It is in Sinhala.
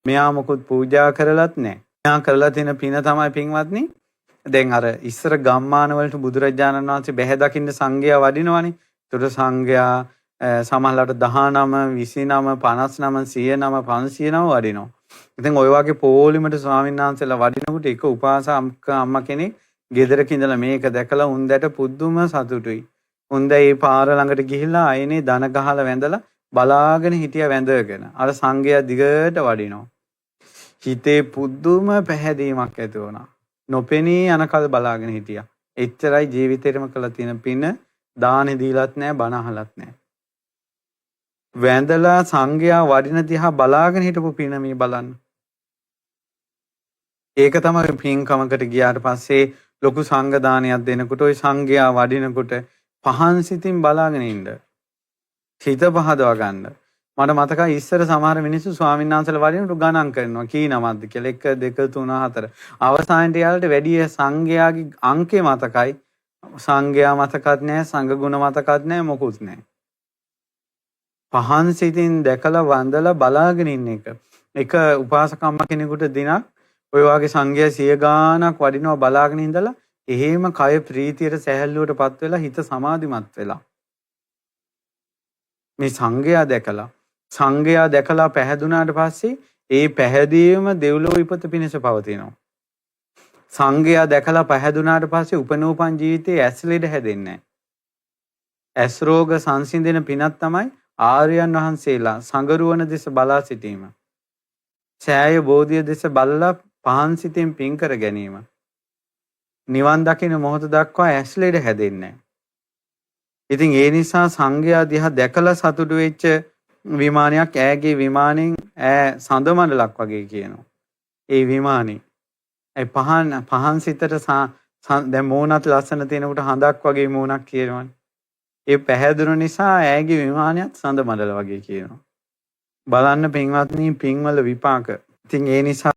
මෙයා මොකුත් පූජා කරලත් නැහැ. මෙයා කරලා තියෙන පින තමයි පින්වත්නි. දැන් අර ඉස්සර ගම්මාන වලට බුදුරජාණන් වහන්සේ බැහැ දකින්න සංඝයා වඩිනවනේ. ඒතර සංඝයා සමහරවිට 19 29 59 109 509 වඩිනවා. ඉතින් ඔය වගේ පොලිමට ස්වාමීන් වහන්සේලා වඩිනකොට එක උපාසක අම්මා කෙනෙක් ගෙදරක ඉඳලා මේක දැකලා උන්දට පුදුම සතුටුයි. උන්ද ඒ පාර ළඟට ගිහිල්ලා ආයනේ දන ගහලා වැඳලා බලාගෙන හිටියා වැඳගෙන. අර සංඝයා දිගට වඩිනවා. හිතේ පුදුම පැහැදීමක් ඇති වුණා. නොපෙනී යනකල් බලාගෙන හිටියා. එච්චරයි ජීවිතේටම කළ තියෙන පින. දානෙ දීලත් නැහැ, බණ අහලත් නැහැ. වැඳලා සංඝයා වඩින දිහා බලාගෙන හිටපු පින මේ බලන්න. ඒක තමයි පින්කමකට ගියාට පස්සේ ලොකු සංඝ දානයක් දෙනකොට ওই සංඝයා වඩිනකොට පහන් සිතින් බලාගෙන ඉන්න. හිත පහදවා ගන්න. මට මතකයි ඉස්සර සමහර මිනිස්සු ස්වාමීන් වහන්සේලා වඩිනකොට ගණන් කරනවා කී නමක්ද කියලා 1 2 3 4. අවසානට යාලට වැඩි සංඝයාගේ අංකේ මතකයි. සංඝයා මතකත් නැහැ, සංඝ ගුණ මතකත් නැහැ, මොකුත් නැහැ. පහන් සිතින් දැකලා වන්දලා බලාගෙන ඉන්න එක. එක උපාසකම්ම කෙනෙකුට දිනක් ඔය වගේ සංඝයා 100 ගාණක් වඩිනවා බලාගෙන ඉඳලා එහෙම කය ප්‍රීතියට සැහැල්ලුවටපත් වෙලා හිත සමාධිමත් වෙලා. මේ සංඝයා දැකලා පැහැදුනාට පස්සේ ඒ පැහැදීම දෙව්ලොව ඉපත පිණිස පවතිනවා. සංඝයා දැකලා පැහැදුනාට පස්සේ උපනෝපන් ජීවිතයේ ඇස් ලෙඩ හැදෙන්නේ නැහැ. ඇස් රෝග සංසිඳෙන පිනක් තමයි ආර්යයන් වහන්සේලා සංගරුවන දෙස බලා සිටීම. සෑය බෝධිය දෙස බලලා පහන් සිතින් පින් කර ගැනීම. නිවන් දකින මොහොත දක්වා ඇස් ලෙඩ හැදෙන්නේ නැහැ. ඉතින් ඒ නිසා සංඝයා දිහා දැකලා සතුටු වෙච්ච විමානයක් ඈගේ විමානෙන් ඈ සඳ මණ්ඩලක් වගේ කියනවා. ඒ විමානේ ඒ පහන් සිතට දැන් මූණත් ලස්සන තියෙනකොට හඳක් වගේ මූණක් කියනවනේ. ඒ පැහැදුණු නිසා ඈගේ විමානයත් සඳ මණ්ඩල වගේ කියනවා. බලන්න පින්වත්නි පින්වල විපාක. ඉතින් ඒ නිසා